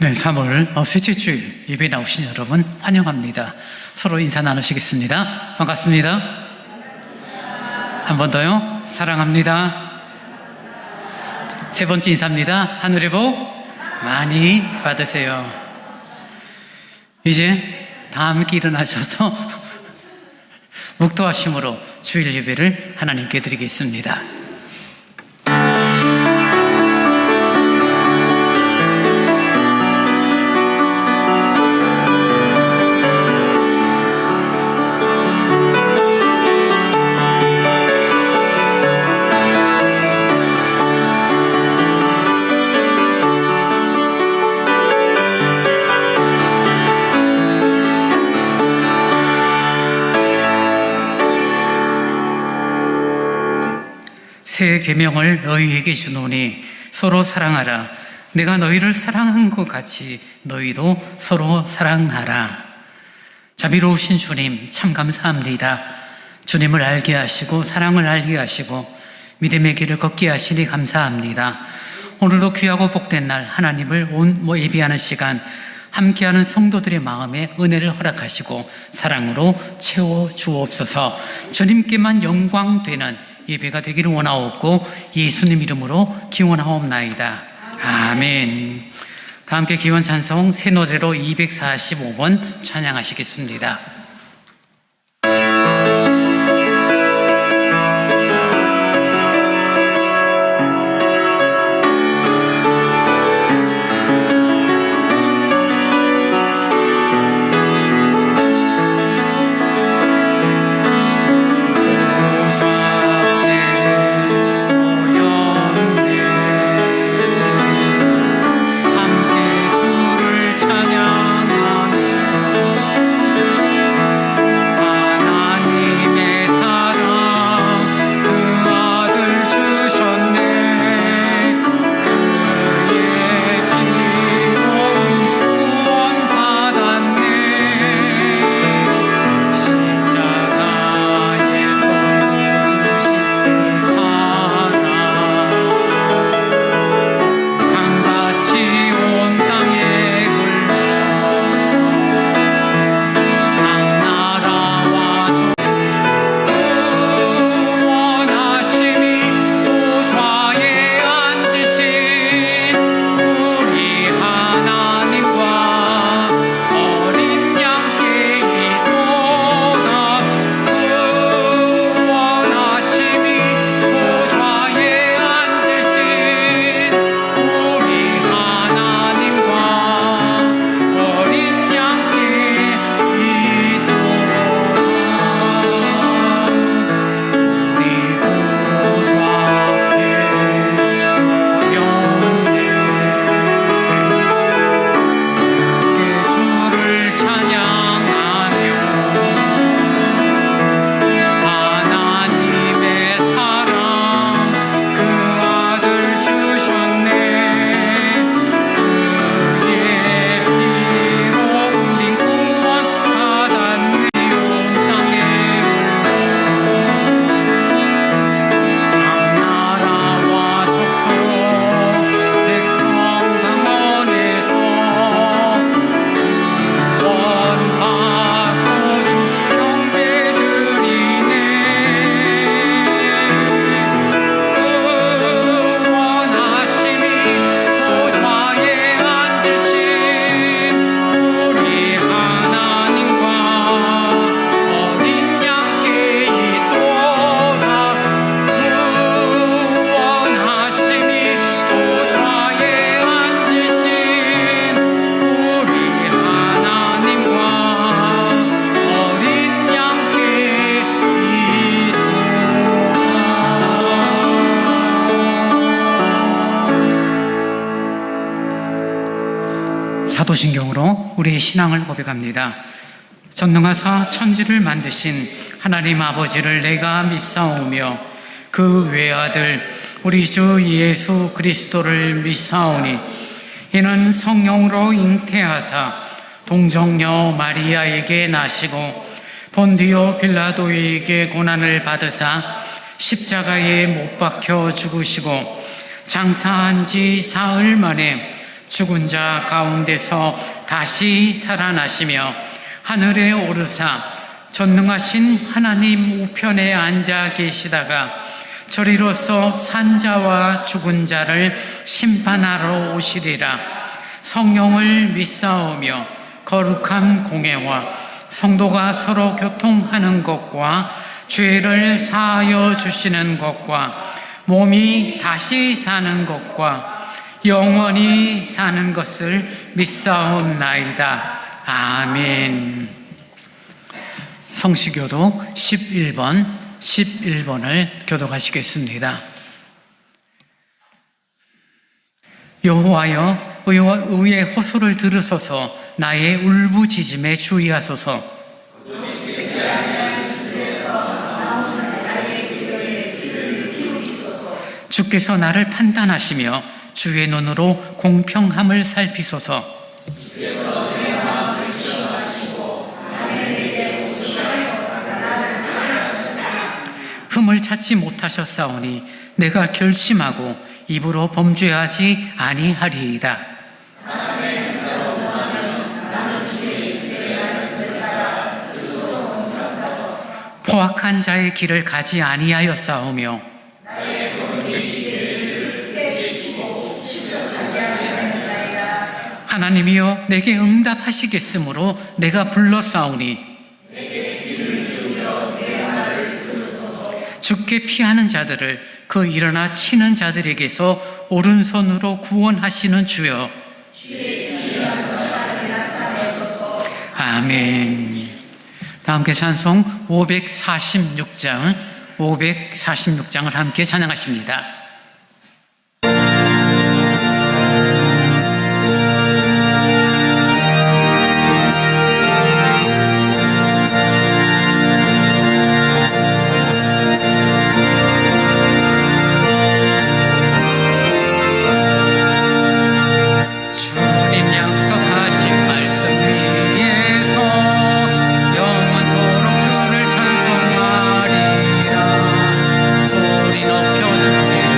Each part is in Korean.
이번 3월 셋째 주일 예배 나오신 여러분 환영합니다. 서로 인사 나누시겠습니다. 반갑습니다. 한 번 더요. 사랑합니다. 세 번째 인사입니다. 하늘의 복 많이 받으세요. 이제 다 함께 일어나셔서 묵도하심으로 주일 예배를 하나님께 드리겠습니다. 새 계명을 너희에게 주노니 서로 사랑하라. 내가 너희를 사랑한 것 같이 너희도 서로 사랑하라. 자비로우신 주님 참 감사합니다. 주님을 알게 하시고 사랑을 알게 하시고 믿음의 길을 걷게 하시니 감사합니다. 오늘도 귀하고 복된 날 하나님을 예배하는 시간 함께하는 성도들의 마음에 은혜를 허락하시고 사랑으로 채워 주옵소서. 주님께만 영광 되는 예배가 되기를 원하옵고 예수님 이름으로 기원하옵나이다. 아멘. 다 함께 기원 찬송 새 노래로 245번 찬양하시겠습니다. 사도신경으로 우리의 신앙을 고백합니다. 전능하사 천지를 만드신 하나님 아버지를 내가 믿사오며 그 외아들 우리 주 예수 그리스도를 믿사오니 이는 성령으로 잉태하사 동정녀 마리아에게 나시고 본디오 빌라도에게 고난을 받으사 십자가에 못 박혀 죽으시고 장사한 지 사흘 만에 죽은 자 가운데서 다시 살아나시며 하늘에 오르사 전능하신 하나님 우편에 앉아 계시다가 저리로서 산자와 죽은 자를 심판하러 오시리라. 성령을 믿사오며 거룩한 공회와 성도가 서로 교통하는 것과 죄를 사하여 주시는 것과 몸이 다시 사는 것과 영원히 사는 것을 믿사옵나이다. 아멘. 성시교도 11번을 교독하시겠습니다. 여호와여 의의 호소를 들으소서. 나의 울부짖음에 주의하소서. 주께서 나를 판단하시며 주의 눈으로 공평함을 살피소서. 흠을 찾지 못하셨사오니 내가 결심하고 입으로 범죄하지 아니하리이다. 포악한 자의 길을 가지 아니하였사오며 하나님이여 내게 응답하시겠으므로 내가 불렀사오니 주께 피하는 자들을 그 일어나 치는 자들에게서 오른손으로 구원하시는 주여. 아멘. 다 함께 찬송 546장을 함께 찬양하십니다. 소리 높여 주께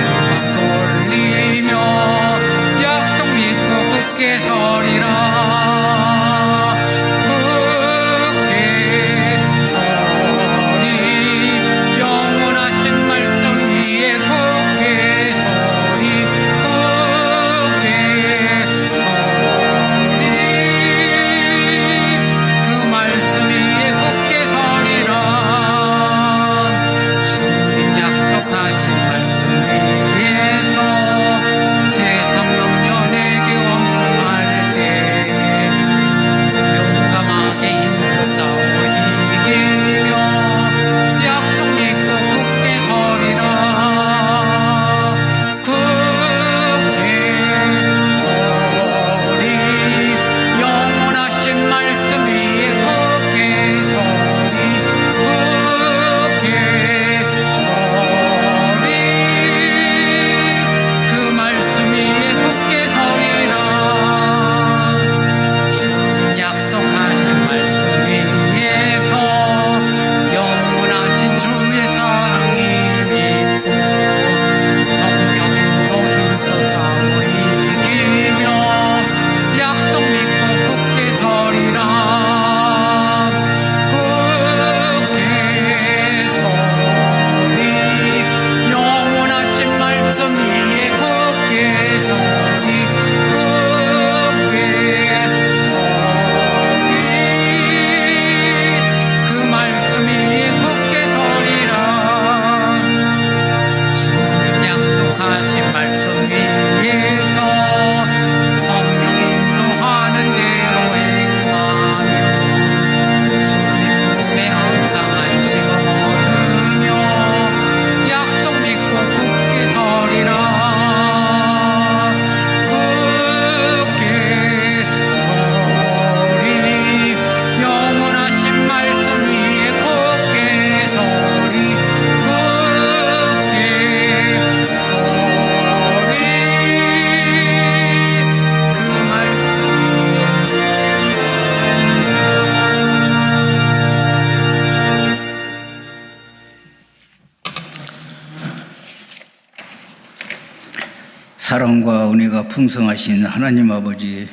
사랑과 은혜가 풍성하신 하나님 아버지,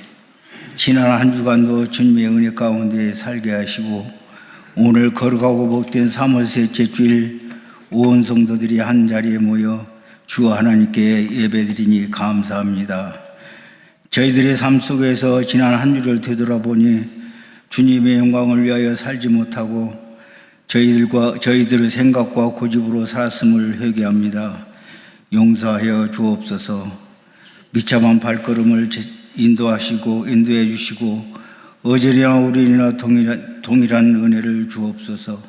지난 한 주간도 주님의 은혜 가운데 살게 하시고 오늘 거룩하고 복된 3월 셋째 주일 온 성도들이 한 자리에 모여 주 하나님께 예배드리니 감사합니다. 저희들의 삶 속에서 지난 한 주를 되돌아보니 주님의 영광을 위하여 살지 못하고 저희들의 생각과 고집으로 살았음을 회개합니다. 용서하여 주옵소서. 비참한 발걸음을 인도해 주시고 어제나 우리나 동일한 은혜를 주옵소서.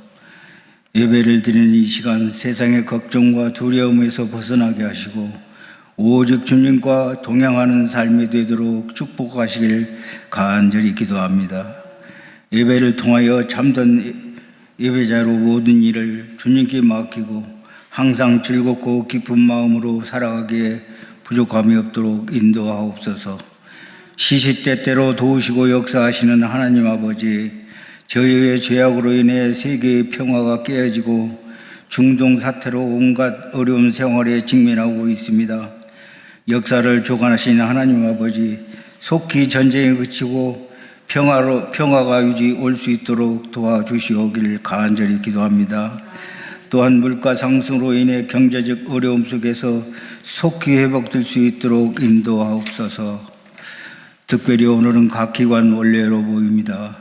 예배를 드리는 이 시간 세상의 걱정과 두려움에서 벗어나게 하시고 오직 주님과 동행하는 삶이 되도록 축복하시길 간절히 기도합니다. 예배를 통하여 참된 예배자로 모든 일을 주님께 맡기고 항상 즐겁고 기쁜 마음으로 살아가기에 부족함이 없도록 인도하옵소서. 시시때때로 도우시고 역사하시는 하나님 아버지, 저희의 죄악으로 인해 세계의 평화가 깨어지고 중동 사태로 온갖 어려운 생활에 직면하고 있습니다. 역사를 주관하시는 하나님 아버지, 속히 전쟁이 그치고 평화가 올 수 있도록 도와주시오길 간절히 기도합니다. 또한 물가 상승으로 인해 경제적 어려움 속에서 속히 회복될 수 있도록 인도하옵소서. 특별히 오늘은 각 기관 원례로 모입니다.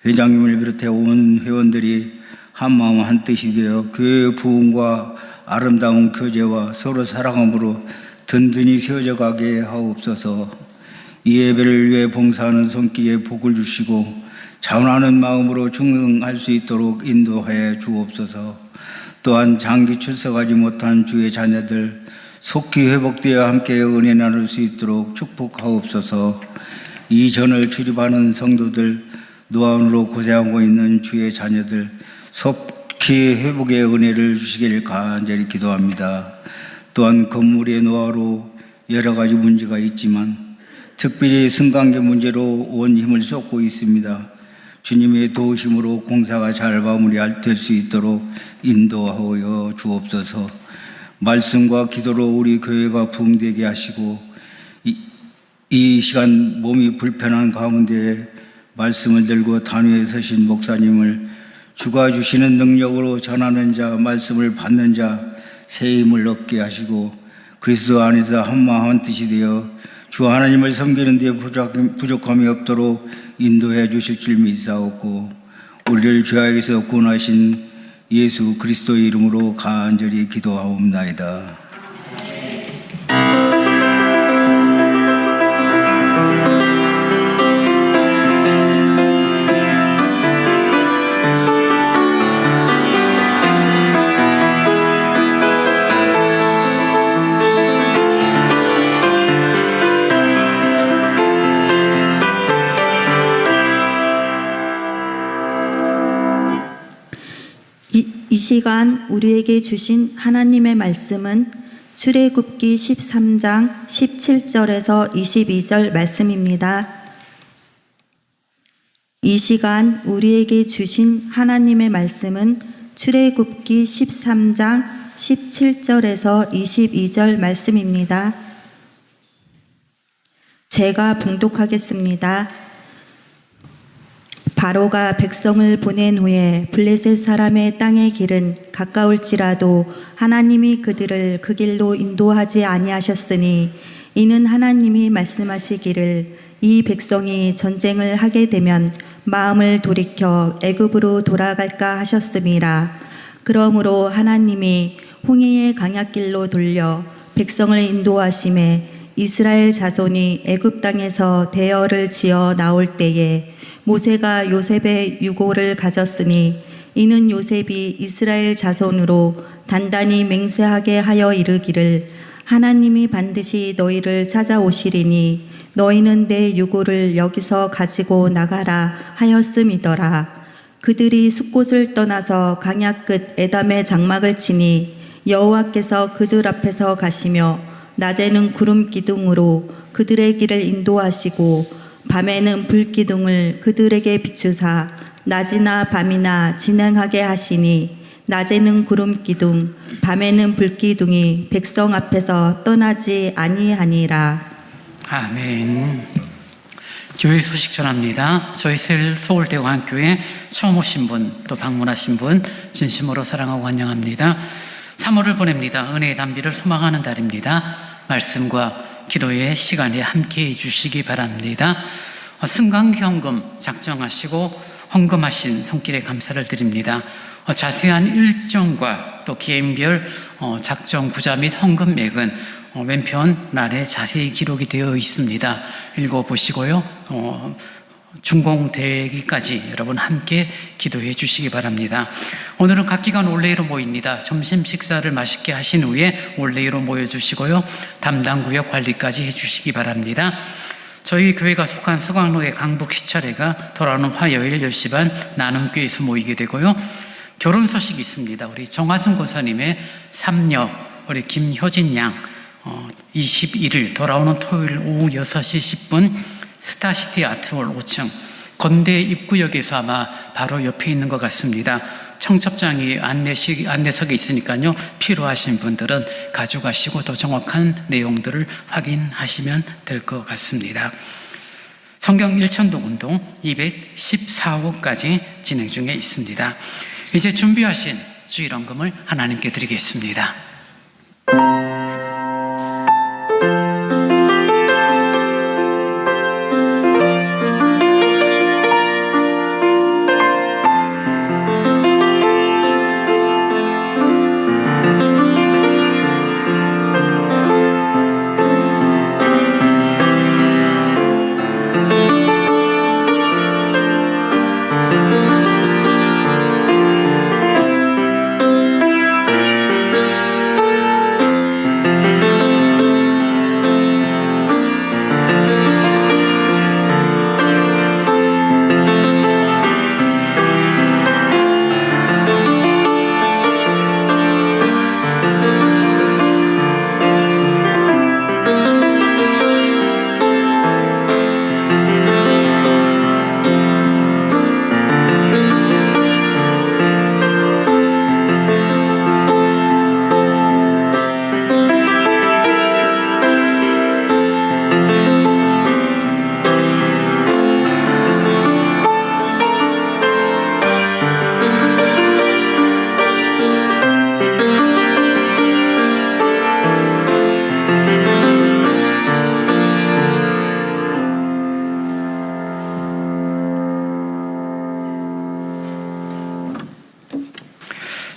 회장님을 비롯해 온 회원들이 한마음 한뜻이 되어 교회의 부흥과 아름다운 교제와 서로 사랑함으로 든든히 세워져 가게 하옵소서. 이 예배를 위해 봉사하는 손길에 복을 주시고 자원하는 마음으로 충성할 수 있도록 인도해 주옵소서. 또한 장기 출석하지 못한 주의 자녀들 속히 회복되어 함께 은혜 나눌 수 있도록 축복하옵소서. 이 전을 출입하는 성도들, 노안으로 고생하고 있는 주의 자녀들 속히 회복의 은혜를 주시길 간절히 기도합니다. 또한 건물의 노화로 여러 가지 문제가 있지만 특별히 승강기 문제로 온 힘을 쏟고 있습니다. 주님의 도우심으로 공사가 잘 마무리될 수 있도록 인도하여 주옵소서. 말씀과 기도로 우리 교회가 부흥되게 하시고 이 시간 몸이 불편한 가운데 말씀을 들고 단위에 서신 목사님을 주가 주시는 능력으로 전하는 자, 말씀을 받는 자, 새 힘을 얻게 하시고 그리스도 안에서 한마음 한뜻이 되어 주 하나님을 섬기는 데 부족함이 없도록 인도해 주실 줄 믿사옵고 우리를 죄악에서 구원하신 예수 그리스도의 이름으로 간절히 기도하옵나이다. 이 시간 우리에게 주신 하나님의 말씀은 출애굽기 13장 17절에서 22절 말씀입니다. 이 시간 우리에게 주신 하나님의 말씀은 출애굽기 13장 17절에서 22절 말씀입니다. 제가 봉독하겠습니다. 바로가 백성을 보낸 후에 블레셋 사람의 땅의 길은 가까울지라도 하나님이 그들을 그 길로 인도하지 아니하셨으니 이는 하나님이 말씀하시기를 이 백성이 전쟁을 하게 되면 마음을 돌이켜 애굽으로 돌아갈까 하셨음이라. 그러므로 하나님이 홍해의 강약길로 돌려 백성을 인도하심에 이스라엘 자손이 애굽 땅에서 대열을 지어 나올 때에 모세가 요셉의 유고를 가졌으니 이는 요셉이 이스라엘 자손으로 단단히 맹세하게 하여 이르기를 하나님이 반드시 너희를 찾아오시리니 너희는 내 유고를 여기서 가지고 나가라 하였음이더라. 그들이 숫곳을 떠나서 강야 끝 에담의 장막을 치니 여호와께서 그들 앞에서 가시며 낮에는 구름 기둥으로 그들의 길을 인도하시고 밤에는 불기둥을 그들에게 비추사 낮이나 밤이나 진행하게 하시니 낮에는 구름 기둥 밤에는 불 기둥이 백성 앞에서 떠나지 아니하니라. 아멘. 교회 소식 전합니다. 저희 서울대왕교회 처음 오신 분, 또 방문하신 분 진심으로 사랑하고 환영합니다. 3월을 보냅니다. 은혜의 단비를 소망하는 달입니다. 말씀과 기도의 시간에 함께해 주시기 바랍니다. 승강현금 작정하시고 헌금하신 손길에 감사를 드립니다. 자세한 일정과 또 개인별 작정 부자 및 헌금액은 왼편란에 자세히 기록이 되어 있습니다. 읽어보시고요. 준공되기까지 여러분 함께 기도해 주시기 바랍니다. 오늘은 각 기관 올레이로 모입니다. 점심 식사를 맛있게 하신 후에 올레이로 모여주시고요. 담당 구역 관리까지 해주시기 바랍니다. 저희 교회가 속한 서강로의 강북시찰회가 돌아오는 화요일 10시 반 나눔교회에서 모이게 되고요. 결혼 소식이 있습니다. 우리 정화순 고사님의 3녀 우리 김효진 양 21일 돌아오는 토요일 오후 6시 10분 스타시티 아트홀 5층 건대 입구역에서 아마 바로 옆에 있는 것 같습니다. 청첩장이 안내석에 있으니까요. 필요하신 분들은 가져가시고 더 정확한 내용들을 확인하시면 될 것 같습니다. 성경 일천독 운동 214호까지 진행 중에 있습니다. 이제 준비하신 주일헌금을 하나님께 드리겠습니다.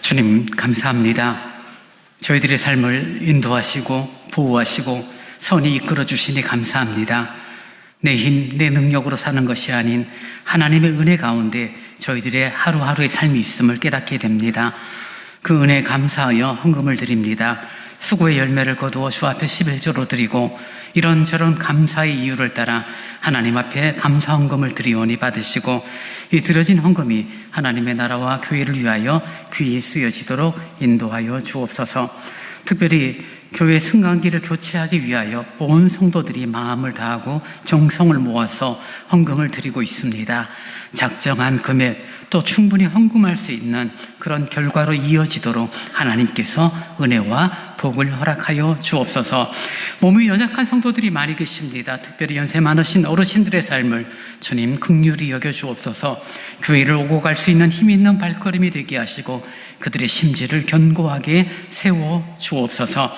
주님 감사합니다. 저희들의 삶을 인도하시고 보호하시고 선히 이끌어 주시니 감사합니다. 내 힘, 내 능력으로 사는 것이 아닌 하나님의 은혜 가운데 저희들의 하루하루의 삶이 있음을 깨닫게 됩니다. 그 은혜에 감사하여 헌금을 드립니다. 수고의 열매를 거두어 주 앞에 11조로 드리고 이런저런 감사의 이유를 따라 하나님 앞에 감사 헌금을 드리오니 받으시고 이 드려진 헌금이 하나님의 나라와 교회를 위하여 귀히 쓰여지도록 인도하여 주옵소서. 특별히 교회 승강기를 교체하기 위하여 온 성도들이 마음을 다하고 정성을 모아서 헌금을 드리고 있습니다. 작정한 금액 또 충분히 헌금할 수 있는 그런 결과로 이어지도록 하나님께서 은혜와 복을 허락하여 주옵소서. 몸이 연약한 성도들이 많이 계십니다. 특별히 연세 많으신 어르신들의 삶을 주님 긍휼히 여겨 주옵소서. 교회를 오고 갈 수 있는 힘 있는 발걸음이 되게 하시고 그들의 심지를 견고하게 세워 주옵소서.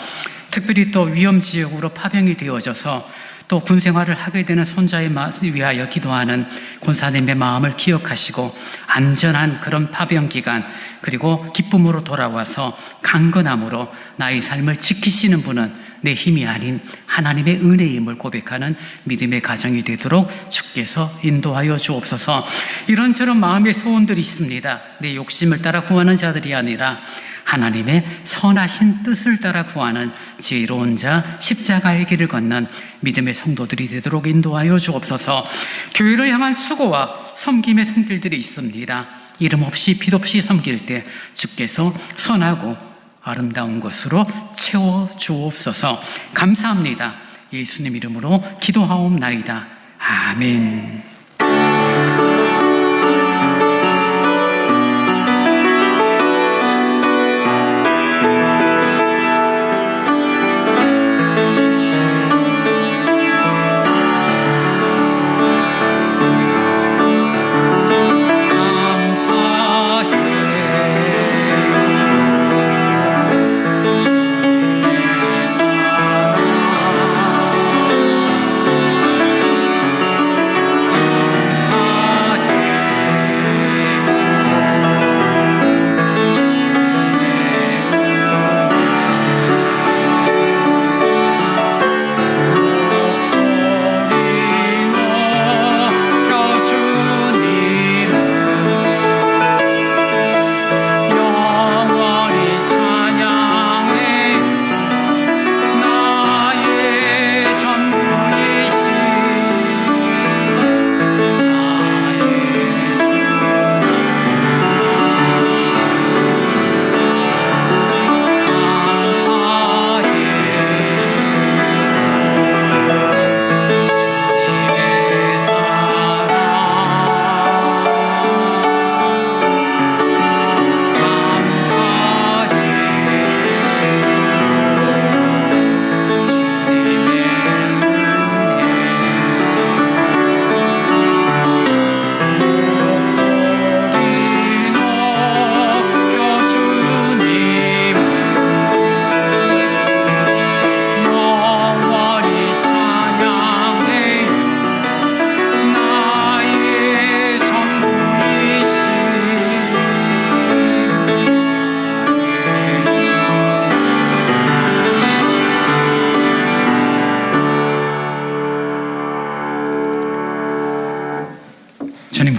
특별히 또 위험지역으로 파병이 되어져서 또 군생활을 하게 되는 손자의 맛을 위하여 기도하는 권사님의 마음을 기억하시고 안전한 그런 파병 기간 그리고 기쁨으로 돌아와서 강건함으로 나의 삶을 지키시는 분은 내 힘이 아닌 하나님의 은혜임을 고백하는 믿음의 가정이 되도록 주께서 인도하여 주옵소서. 이런저런 마음의 소원들이 있습니다. 내 욕심을 따라 구하는 자들이 아니라 하나님의 선하신 뜻을 따라 구하는 지혜로운 자 십자가의 길을 걷는 믿음의 성도들이 되도록 인도하여 주옵소서. 교회를 향한 수고와 섬김의 손길들이 있습니다. 이름 없이 빛 없이 섬길 때 주께서 선하고 아름다운 것으로 채워 주옵소서. 감사합니다. 예수님 이름으로 기도하옵나이다. 아멘.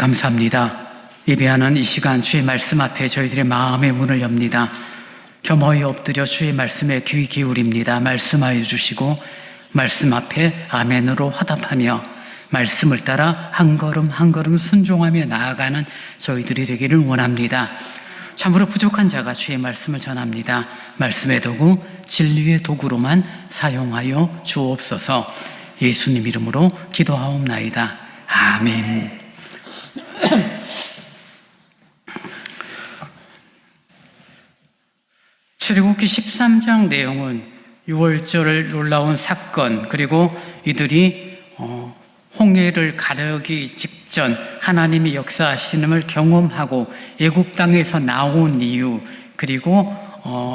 감사합니다. 예배하는 이 시간 주의 말씀 앞에 저희들의 마음의 문을 엽니다. 겸허히 엎드려 주의 말씀에 귀 기울입니다. 말씀하여 주시고 말씀 앞에 아멘으로 화답하며 말씀을 따라 한 걸음 한 걸음 순종하며 나아가는 저희들이 되기를 원합니다. 참으로 부족한 자가 주의 말씀을 전합니다. 말씀의 도구, 진리의 도구로만 사용하여 주옵소서. 예수님 이름으로 기도하옵나이다. 아멘. 출애굽기 13장 내용은 6월절 놀라운 사건, 그리고 이들이 홍해를 가르기 직전 하나님이 역사하시는 걸 경험하고 애굽 땅에서 나온 이유, 그리고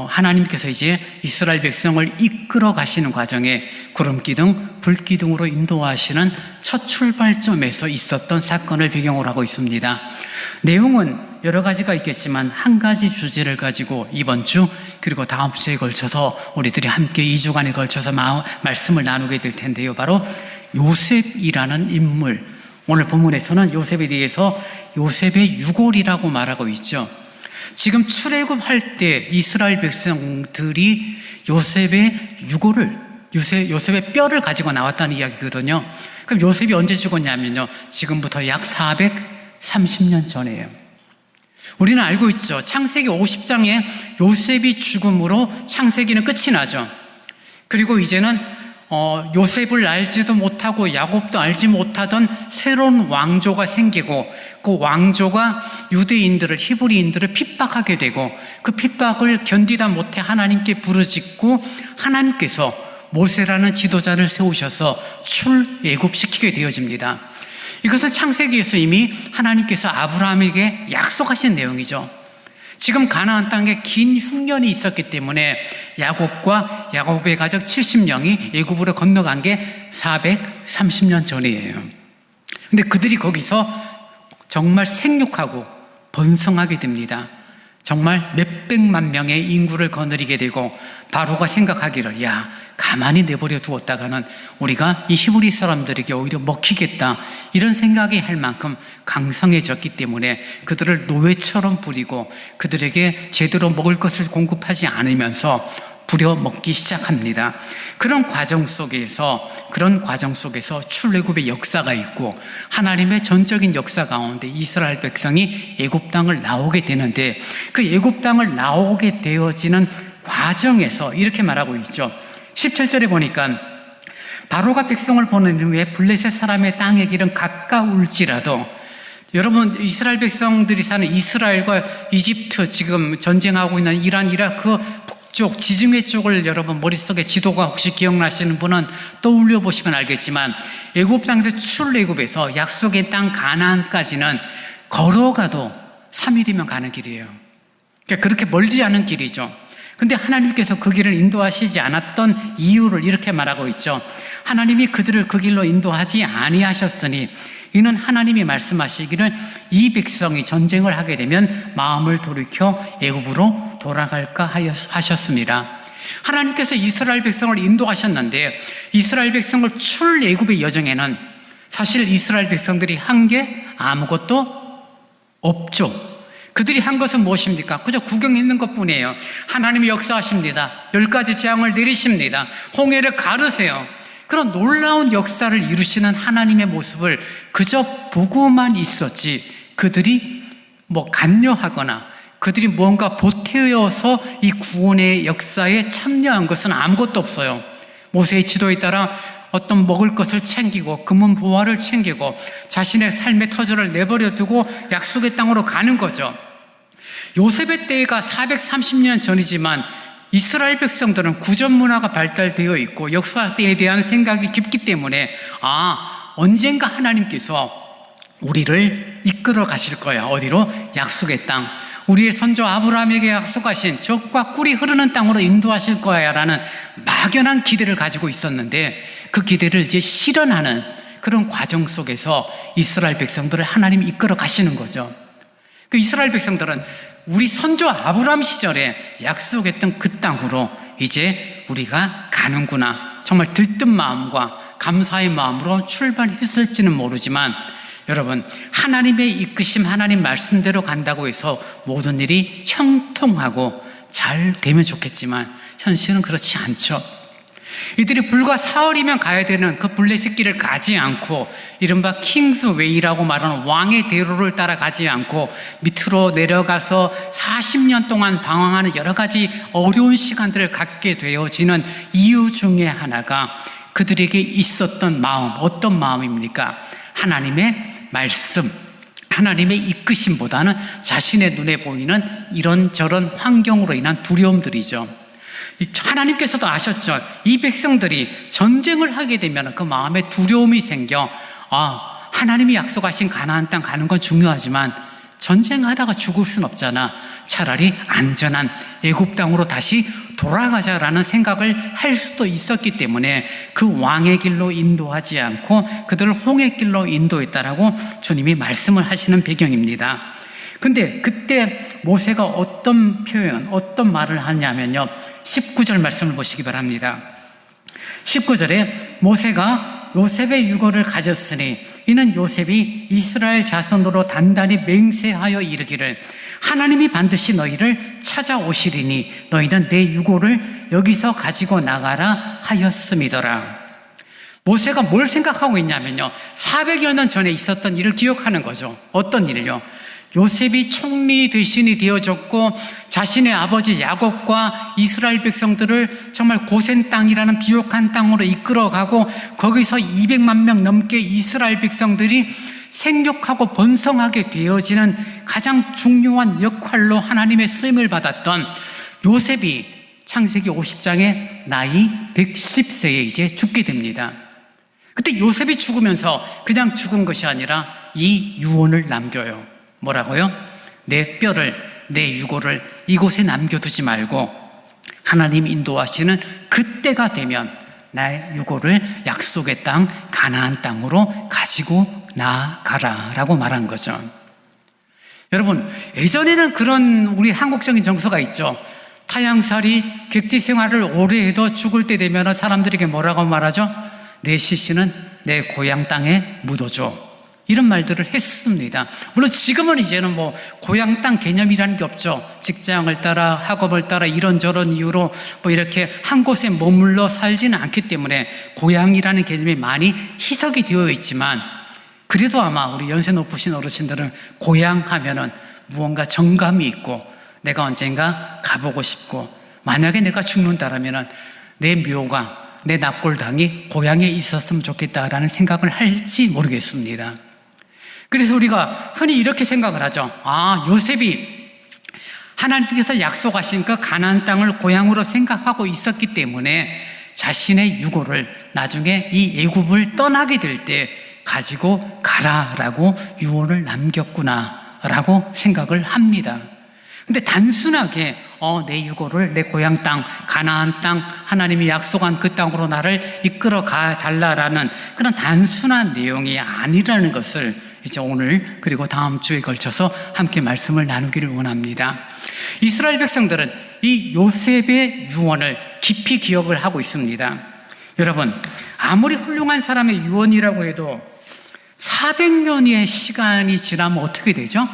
하나님께서 이제 이스라엘 백성을 이끌어 가시는 과정에 구름기둥, 불기둥으로 인도하시는 첫 출발점에서 있었던 사건을 배경으로 하고 있습니다. 내용은 여러 가지가 있겠지만 한 가지 주제를 가지고 이번 주 그리고 다음 주에 걸쳐서 우리들이 함께 2주간에 걸쳐서 말씀을 나누게 될 텐데요. 바로 요셉이라는 인물, 오늘 본문에서는 요셉에 대해서 요셉의 유골이라고 말하고 있죠. 지금 출애굽할 때 이스라엘 백성들이 요셉의 유골을, 요셉의 뼈를 가지고 나왔다는 이야기거든요. 그럼 요셉이 언제 죽었냐면요, 지금부터 약 430년 전이에요. 우리는 알고 있죠. 창세기 50장에 요셉이 죽음으로 창세기는 끝이 나죠. 그리고 이제는 요셉을 알지도 못하고 야곱도 알지 못하던 새로운 왕조가 생기고, 그 왕조가 유대인들을, 히브리인들을 핍박하게 되고, 그 핍박을 견디다 못해 하나님께 부르짖고 하나님께서 모세라는 지도자를 세우셔서 출애굽시키게 되어집니다. 이것은 창세기에서 이미 하나님께서 아브라함에게 약속하신 내용이죠. 지금 가나안 땅에 긴 흉년이 있었기 때문에 야곱과 야곱의 가족 70명이 애굽으로 건너간 게 430년 전이에요. 근데 그들이 거기서 정말 생육하고 번성하게 됩니다. 정말 몇백만 명의 인구를 거느리게 되고, 바로가 생각하기를, 야, 가만히 내버려 두었다가는 우리가 이 히브리 사람들에게 오히려 먹히겠다, 이런 생각이 할 만큼 강성해졌기 때문에 그들을 노예처럼 부리고 그들에게 제대로 먹을 것을 공급하지 않으면서 부려먹기 시작합니다. 그런 과정 속에서 출애굽의 역사가 있고, 하나님의 전적인 역사 가운데 이스라엘 백성이 애굽 땅을 나오게 되는데, 그 애굽 땅을 나오게 되어지는 과정에서 이렇게 말하고 있죠. 17절에 보니까 바로가 백성을 보낸 후에 블레셋 사람의 땅의 길은 가까울지라도, 여러분, 이스라엘 백성들이 사는 이스라엘과 이집트, 지금 전쟁하고 있는 이란, 이라크 북쪽 지중해 쪽을 여러분 머릿속에 지도가 혹시 기억나시는 분은 떠올려 보시면 알겠지만, 애굽 땅에서 출애굽에서 약속의 땅 가나안까지는 걸어가도 3일이면 가는 길이에요. 그러니까 그렇게 멀지 않은 길이죠. 근데 하나님께서 그 길을 인도하시지 않았던 이유를 이렇게 말하고 있죠. 하나님이 그들을 그 길로 인도하지 아니하셨으니 이는 하나님이 말씀하시기를 이 백성이 전쟁을 하게 되면 마음을 돌이켜 애굽으로 돌아갈까 하셨습니다. 하나님께서 이스라엘 백성을 인도하셨는데, 이스라엘 백성을 출애굽의 여정에는 사실 이스라엘 백성들이 한 게 아무것도 없죠. 그들이 한 것은 무엇입니까? 그저 구경했는 것뿐이에요. 하나님이 역사하십니다. 10가지 재앙을 내리십니다. 홍해를 가르세요. 그런 놀라운 역사를 이루시는 하나님의 모습을 그저 보고만 있었지, 그들이 간여하거나 그들이 뭔가 보태어서 이 구원의 역사에 참여한 것은 아무것도 없어요. 모세의 지도에 따라 어떤 먹을 것을 챙기고 금은 보화를 챙기고 자신의 삶의 터전을 내버려 두고 약속의 땅으로 가는 거죠. 요셉의 때가 430년 전이지만 이스라엘 백성들은 구전 문화가 발달되어 있고 역사에 대한 생각이 깊기 때문에, 언젠가 하나님께서 우리를 이끌어 가실 거야. 어디로? 약속의 땅. 우리의 선조 아브라함에게 약속하신 젖과 꿀이 흐르는 땅으로 인도하실 거야 라는 막연한 기대를 가지고 있었는데, 그 기대를 이제 실현하는 그런 과정 속에서 이스라엘 백성들을 하나님이 이끌어 가시는 거죠. 그 이스라엘 백성들은 우리 선조 아브라함 시절에 약속했던 그 땅으로 이제 우리가 가는구나, 정말 들뜬 마음과 감사의 마음으로 출발했을지는 모르지만, 여러분, 하나님의 이끄심, 하나님 말씀대로 간다고 해서 모든 일이 형통하고 잘 되면 좋겠지만 현실은 그렇지 않죠. 이들이 불과 사흘이면 가야 되는 그 블레셋 길을 가지 않고 이른바 킹스웨이라고 말하는 왕의 대로를 따라가지 않고 밑으로 내려가서 40년 동안 방황하는 여러 가지 어려운 시간들을 갖게 되어지는 이유 중에 하나가 그들에게 있었던 마음, 어떤 마음입니까? 하나님의 말씀, 하나님의 이끄심보다는 자신의 눈에 보이는 이런저런 환경으로 인한 두려움들이죠. 하나님께서도 아셨죠. 이 백성들이 전쟁을 하게 되면 그 마음에 두려움이 생겨 하나님이 약속하신 가나안 땅 가는 건 중요하지만 전쟁하다가 죽을 순 없잖아. 차라리 안전한 애굽 땅으로 다시 돌아가자라는 생각을 할 수도 있었기 때문에 그 왕의 길로 인도하지 않고 그들을 홍해 길로 인도했다라고 주님이 말씀을 하시는 배경입니다. 근데 그때 모세가 어떤 표현, 어떤 말을 하냐면요. 19절 말씀을 보시기 바랍니다. 19절에 모세가 요셉의 유고를 가졌으니 이는 요셉이 이스라엘 자손으로 단단히 맹세하여 이르기를 하나님이 반드시 너희를 찾아오시리니 너희는 내 유고를 여기서 가지고 나가라 하였음이더라. 모세가 뭘 생각하고 있냐면요. 400여 년 전에 있었던 일을 기억하는 거죠. 어떤 일을요? 요셉이 총리 대신이 되어졌고 자신의 아버지 야곱과 이스라엘 백성들을 정말 고센 땅이라는 비옥한 땅으로 이끌어가고 거기서 200만 명 넘게 이스라엘 백성들이 생육하고 번성하게 되어지는 가장 중요한 역할로 하나님의 쓰임을 받았던 요셉이 창세기 50장에 나이 110세에 이제 죽게 됩니다. 그때 요셉이 죽으면서 그냥 죽은 것이 아니라 이 유언을 남겨요. 뭐라고요? 내 뼈를, 내 유고를 이곳에 남겨두지 말고 하나님 인도하시는 그때가 되면 나의 유고를 약속의 땅 가나안 땅으로 가지고 나가라 라고 말한 거죠. 여러분, 예전에는 그런 우리 한국적인 정서가 있죠. 타향살이 객지 생활을 오래 해도 죽을 때 되면 사람들에게 뭐라고 말하죠? 내 시신은 내 고향 땅에 묻어줘. 이런 말들을 했습니다. 물론 지금은 이제는 뭐 고향 땅 개념이라는 게 없죠. 직장을 따라 학업을 따라 이런저런 이유로 뭐 이렇게 한 곳에 머물러 살지는 않기 때문에 고향이라는 개념이 많이 희석이 되어 있지만 그래도 아마 우리 연세 높으신 어르신들은 고향 하면은 무언가 정감이 있고 내가 언젠가 가보고 싶고 만약에 내가 죽는다라면은 내 묘가 내 납골당이 고향에 있었으면 좋겠다라는 생각을 할지 모르겠습니다. 그래서 우리가 흔히 이렇게 생각을 하죠. 요셉이 하나님께서 약속하신 그 가나안 땅을 고향으로 생각하고 있었기 때문에 자신의 유고를 나중에 이 애굽을 떠나게 될 때 가지고 가라라고 유언을 남겼구나라고 생각을 합니다. 근데 단순하게 내 유고를 내 고향 땅 가나안 땅 하나님이 약속한 그 땅으로 나를 이끌어 가 달라라는 그런 단순한 내용이 아니라는 것을 이제 오늘 그리고 다음 주에 걸쳐서 함께 말씀을 나누기를 원합니다. 이스라엘 백성들은 이 요셉의 유언을 깊이 기억을 하고 있습니다. 여러분, 아무리 훌륭한 사람의 유언이라고 해도 400년의 시간이 지나면 어떻게 되죠?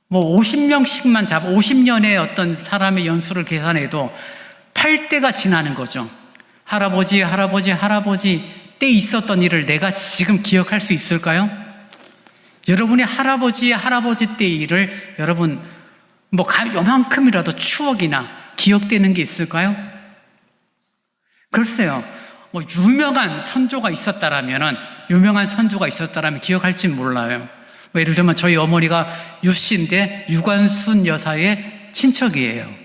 뭐 50명씩만 50년의 어떤 사람의 연수를 계산해도 8대가 지나는 거죠. 할아버지 때 있었던 일을 내가 지금 기억할 수 있을까요? 여러분이 할아버지 때 일을 여러분 뭐 요만큼이라도 추억이나 기억되는 게 있을까요? 글쎄요. 뭐 유명한 선조가 있었다라면 기억할지 몰라요. 뭐 예를 들면 저희 어머니가 유씨인데 유관순 여사의 친척이에요.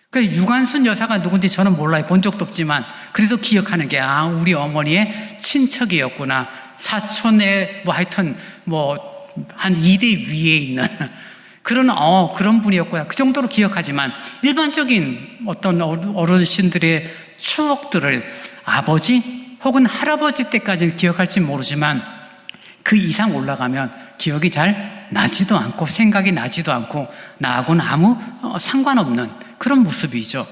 그래서 유관순 여사가 누군지 저는 몰라요. 본 적도 없지만 그래서 기억하는 게 우리 어머니의 친척이었구나. 사촌의 뭐 하여튼 뭐 한 2대 위에 있는 그런 분이었구나. 그 정도로 기억하지만 일반적인 어떤 어르신들의 추억들을 아버지 혹은 할아버지 때까지는 기억할지 모르지만 그 이상 올라가면 기억이 잘 나지도 않고 생각이 나지도 않고 나하고는 아무 상관없는 그런 모습이죠.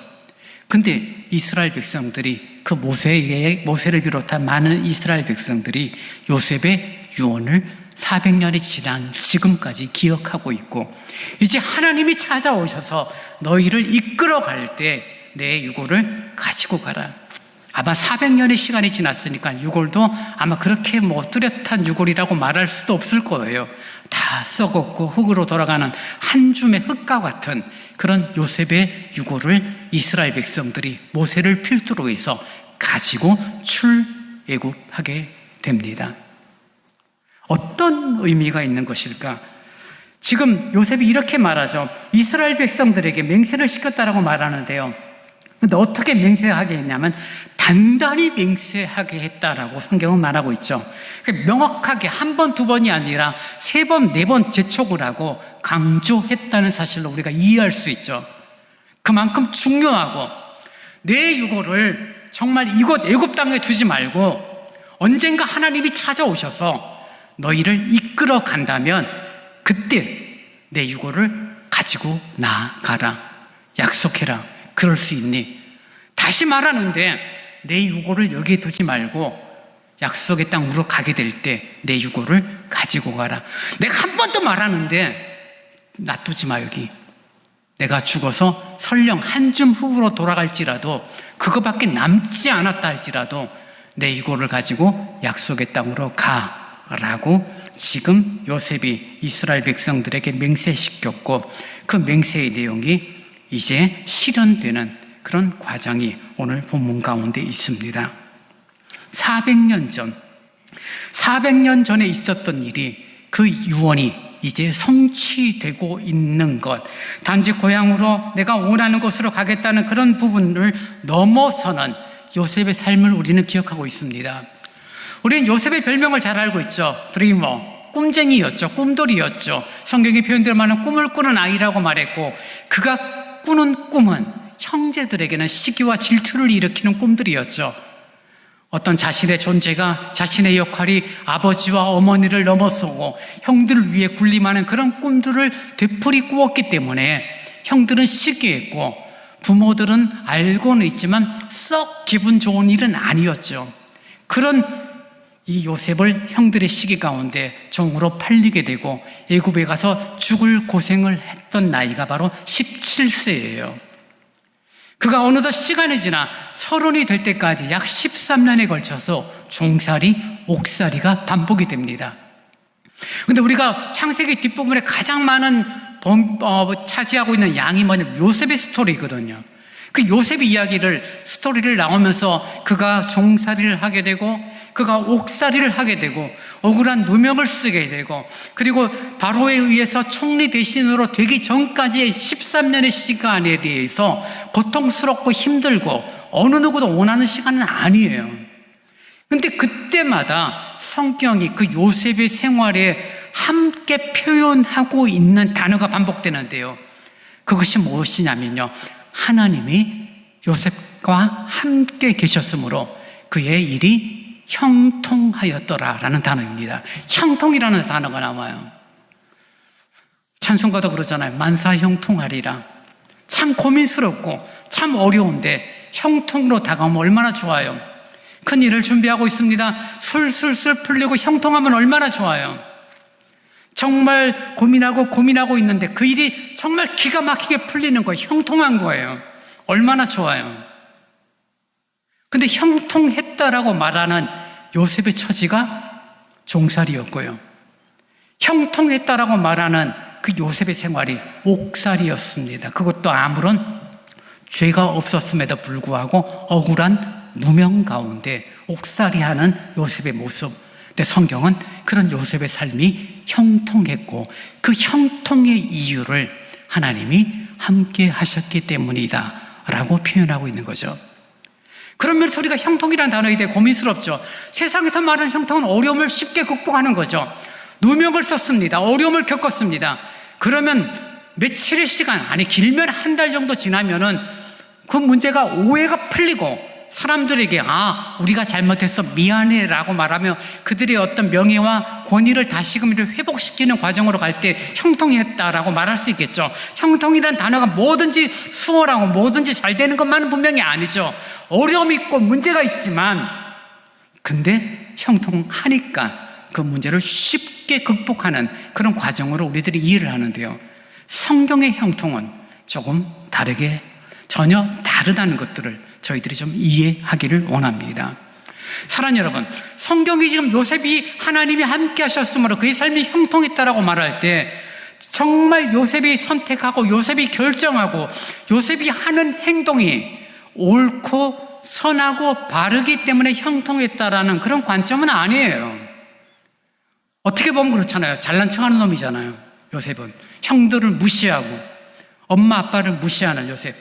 근데 이스라엘 백성들이 그 모세를 비롯한 많은 이스라엘 백성들이 요셉의 유언을 400년이 지난 지금까지 기억하고 있고, 이제 하나님이 찾아오셔서 너희를 이끌어 갈 때 내 유골을 가지고 가라. 아마 400년의 시간이 지났으니까 유골도 아마 그렇게 뭐 뚜렷한 유골이라고 말할 수도 없을 거예요. 다 썩었고 흙으로 돌아가는 한 줌의 흙과 같은 그런 요셉의 유골을 이스라엘 백성들이 모세를 필두로 해서 가지고 출애굽하게 됩니다. 어떤 의미가 있는 것일까? 지금 요셉이 이렇게 말하죠. 이스라엘 백성들에게 맹세를 시켰다라고 말하는데요. 근데 어떻게 맹세하게 했냐면 단단히 맹세하게 했다라고 성경은 말하고 있죠. 명확하게 한 번, 두 번이 아니라 세 번, 네 번 재촉을 하고 강조했다는 사실로 우리가 이해할 수 있죠. 그만큼 중요하고 내 유골을 정말 이곳 애굽 땅에 두지 말고 언젠가 하나님이 찾아오셔서 너희를 이끌어 간다면 그때 내 유골을 가지고 나가라. 약속해라. 그럴 수 있니? 다시 말하는데 내 유골을 여기에 두지 말고 약속의 땅으로 가게 될 때 내 유골을 가지고 가라. 내가 한 번 더 말하는데 놔두지 마. 여기 내가 죽어서 설령 한 줌 흙으로 돌아갈지라도 그거밖에 남지 않았다 할지라도 내 유골을 가지고 약속의 땅으로 가라고 지금 요셉이 이스라엘 백성들에게 맹세시켰고, 그 맹세의 내용이 이제 실현되는 그런 과정이 오늘 본문 가운데 있습니다. 400년 전에 있었던 일이, 그 유언이 이제 성취되고 있는 것, 단지 고향으로 내가 원하는 곳으로 가겠다는 그런 부분을 넘어서는 요셉의 삶을 우리는 기억하고 있습니다. 우리는 요셉의 별명을 잘 알고 있죠. 드리머, 꿈쟁이였죠. 꿈돌이였죠. 성경이 표현대로 말하는 꿈을 꾸는 아이라고 말했고, 그가 꾸는 꿈은 형제들에게는 시기와 질투를 일으키는 꿈들이었죠. 어떤 자신의 존재가, 자신의 역할이 아버지와 어머니를 넘어서고 형들을 위해 군림하는 그런 꿈들을 되풀이 꾸었기 때문에 형들은 시기했고 부모들은 알고는 있지만 썩 기분 좋은 일은 아니었죠. 그런 이 요셉을 형들의 시기 가운데 종으로 팔리게 되고 애굽에 가서 죽을 고생을 했던 나이가 바로 17세예요. 그가 어느덧 시간이 지나 30이 될 때까지 약 13년에 걸쳐서 종살이, 옥살이가 반복이 됩니다. 그런데 우리가 창세기 뒷부분에 가장 많은 차지하고 있는 양이 뭐냐면 요셉의 스토리거든요. 그 요셉의 스토리를 나오면서 그가 종살이를 하게 되고 그가 옥살이를 하게 되고 억울한 누명을 쓰게 되고, 그리고 바로에 의해서 총리 대신으로 되기 전까지의 13년의 시간에 대해서 고통스럽고 힘들고 어느 누구도 원하는 시간은 아니에요. 근데 그때마다 성경이 그 요셉의 생활에 함께 표현하고 있는 단어가 반복되는데요. 그것이 무엇이냐면요, 하나님이 요셉과 함께 계셨으므로 그의 일이 형통하였더라라는 단어입니다. 형통이라는 단어가 나와요. 찬송가도 그러잖아요. 만사 형통하리라. 참 고민스럽고 참 어려운데 형통으로 다가오면 얼마나 좋아요. 큰 일을 준비하고 있습니다. 술술술 풀리고 형통하면 얼마나 좋아요. 정말 고민하고 있는데 그 일이 정말 기가 막히게 풀리는 거예요. 형통한 거예요. 얼마나 좋아요. 근데 형통했다라고 말하는 요셉의 처지가 종살이였고요. 형통했다라고 말하는 그 요셉의 생활이 옥살이였습니다. 그것도 아무런 죄가 없었음에도 불구하고 억울한 누명 가운데 옥살이하는 요셉의 모습. 근데 성경은 그런 요셉의 삶이 형통했고 그 형통의 이유를 하나님이 함께 하셨기 때문이다 라고 표현하고 있는 거죠. 그러면 우리가 형통이라는 단어에 대해 고민스럽죠. 세상에서 말하는 형통은 어려움을 쉽게 극복하는 거죠. 누명을 썼습니다. 어려움을 겪었습니다. 그러면 며칠의 시간, 아니 길면 한 달 정도 지나면은 그 문제가 오해가 풀리고 사람들에게 우리가 잘못했어 미안해 라고 말하며 그들의 어떤 명예와 권위를 다시금 회복시키는 과정으로 갈 때 형통했다라고 말할 수 있겠죠. 형통이라는 단어가 뭐든지 수월하고 뭐든지 잘 되는 것만은 분명히 아니죠. 어려움이 있고 문제가 있지만 근데 형통하니까 그 문제를 쉽게 극복하는 그런 과정으로 우리들이 이해를 하는데요. 성경의 형통은 조금 다르게, 전혀 다르다는 것들을 저희들이 좀 이해하기를 원합니다. 사랑하는 여러분, 성경이 지금 요셉이 하나님이 함께 하셨으므로 그의 삶이 형통했다라고 말할 때 정말 요셉이 선택하고 요셉이 결정하고 요셉이 하는 행동이 옳고 선하고 바르기 때문에 형통했다라는 그런 관점은 아니에요. 어떻게 보면 그렇잖아요. 잘난 척하는 놈이잖아요. 요셉은 형들을 무시하고 엄마 아빠를 무시하는 요셉.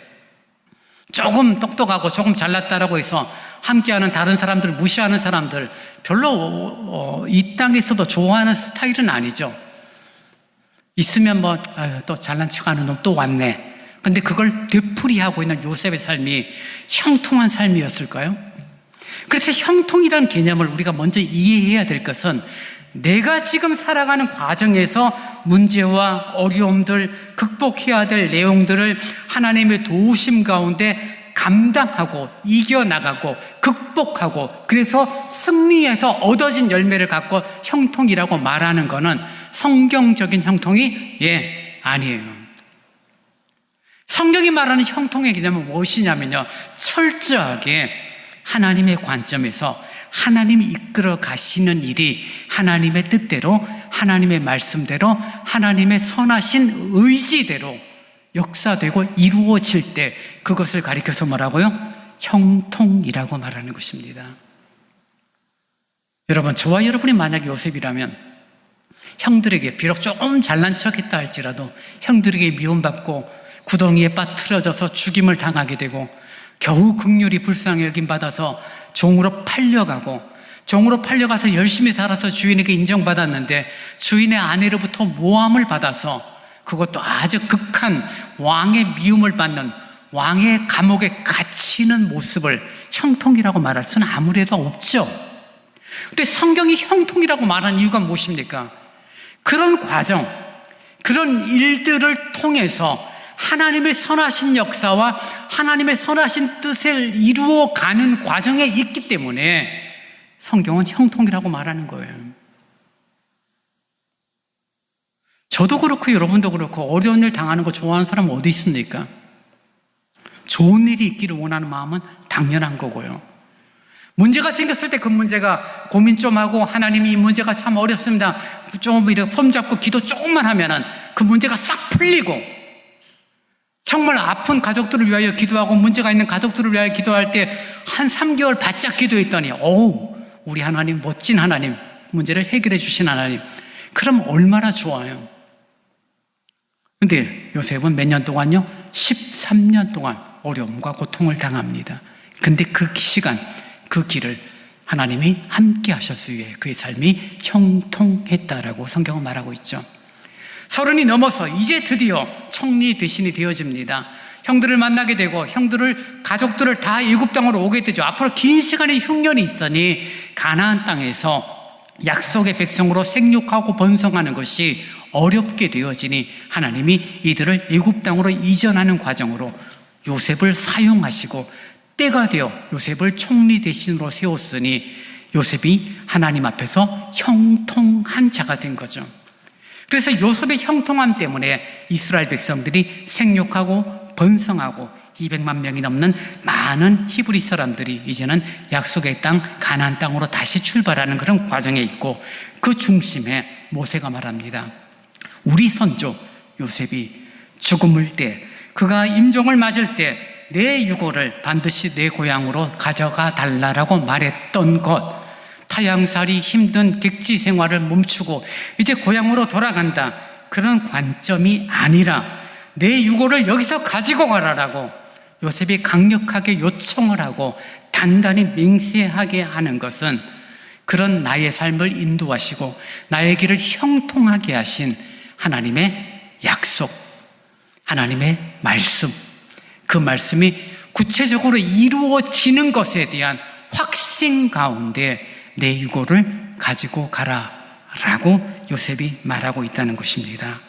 조금 똑똑하고 조금 잘났다라고 해서 함께하는 다른 사람들 무시하는 사람들 별로 이 땅에서도 좋아하는 스타일은 아니죠. 있으면 또 잘난 척하는 놈 또 왔네. 근데 그걸 되풀이하고 있는 요셉의 삶이 형통한 삶이었을까요? 그래서 형통이라는 개념을 우리가 먼저 이해해야 될 것은 내가 지금 살아가는 과정에서 문제와 어려움들, 극복해야 될 내용들을 하나님의 도우심 가운데 감당하고 이겨나가고 극복하고 그래서 승리해서 얻어진 열매를 갖고 형통이라고 말하는 것은 성경적인 형통이 아니에요. 성경이 말하는 형통의 개념은 무엇이냐면요, 철저하게 하나님의 관점에서 하나님이 이끌어 가시는 일이 하나님의 뜻대로, 하나님의 말씀대로, 하나님의 선하신 의지대로 역사되고 이루어질 때 그것을 가리켜서 뭐라고요? 형통이라고 말하는 것입니다. 여러분, 저와 여러분이 만약 요셉이라면 형들에게 비록 조금 잘난 척했다 할지라도 형들에게 미움받고 구덩이에 빠뜨려져서 죽임을 당하게 되고 겨우 긍휼히 불쌍히 여김 받아서 종으로 팔려가서 열심히 살아서 주인에게 인정받았는데 주인의 아내로부터 모함을 받아서 그것도 아주 극한 왕의 미움을 받는 왕의 감옥에 갇히는 모습을 형통이라고 말할 수는 아무래도 없죠. 근데 성경이 형통이라고 말하는 이유가 무엇입니까? 그런 과정, 그런 일들을 통해서 하나님의 선하신 역사와 하나님의 선하신 뜻을 이루어가는 과정에 있기 때문에 성경은 형통이라고 말하는 거예요. 저도 그렇고 여러분도 그렇고 어려운 일 당하는 거 좋아하는 사람은 어디 있습니까? 좋은 일이 있기를 원하는 마음은 당연한 거고요. 문제가 생겼을 때 그 문제가 고민 좀 하고 하나님이 이 문제가 참 어렵습니다. 좀 이렇게 폼 잡고 기도 조금만 하면은 그 문제가 싹 풀리고 정말 아픈 가족들을 위하여 기도하고 문제가 있는 가족들을 위하여 기도할 때 한 3개월 바짝 기도했더니 우리 하나님 멋진 하나님, 문제를 해결해 주신 하나님, 그럼 얼마나 좋아요. 근데 요셉은 몇 년 동안요? 13년 동안 어려움과 고통을 당합니다. 근데 그 시간, 그 길을 하나님이 함께 하셨으기에 그의 삶이 형통했다라고 성경은 말하고 있죠. 30이 넘어서 이제 드디어 총리 대신이 되어집니다. 형들을 만나게 되고 가족들을 다 애굽 땅으로 오게 되죠. 앞으로 긴 시간의 흉년이 있으니 가나안 땅에서 약속의 백성으로 생육하고 번성하는 것이 어렵게 되어지니 하나님이 이들을 애굽 땅으로 이전하는 과정으로 요셉을 사용하시고 때가 되어 요셉을 총리 대신으로 세웠으니 요셉이 하나님 앞에서 형통한 자가 된 거죠. 그래서 요셉의 형통함 때문에 이스라엘 백성들이 생육하고 번성하고 200만 명이 넘는 많은 히브리 사람들이 이제는 약속의 땅 가나안 땅으로 다시 출발하는 그런 과정에 있고 그 중심에 모세가 말합니다. 우리 선조 요셉이 죽음을 때 그가 임종을 맞을 때 내 유고를 반드시 내 고향으로 가져가 달라라고 말했던 것, 타양살이 힘든 객지 생활을 멈추고 이제 고향으로 돌아간다, 그런 관점이 아니라 내 유고를 여기서 가지고 가라라고 요셉이 강력하게 요청을 하고 단단히 맹세하게 하는 것은 그런 나의 삶을 인도하시고 나의 길을 형통하게 하신 하나님의 약속, 하나님의 말씀, 그 말씀이 구체적으로 이루어지는 것에 대한 확신 가운데 내 유고를 가지고 가라라고 요셉이 말하고 있다는 것입니다.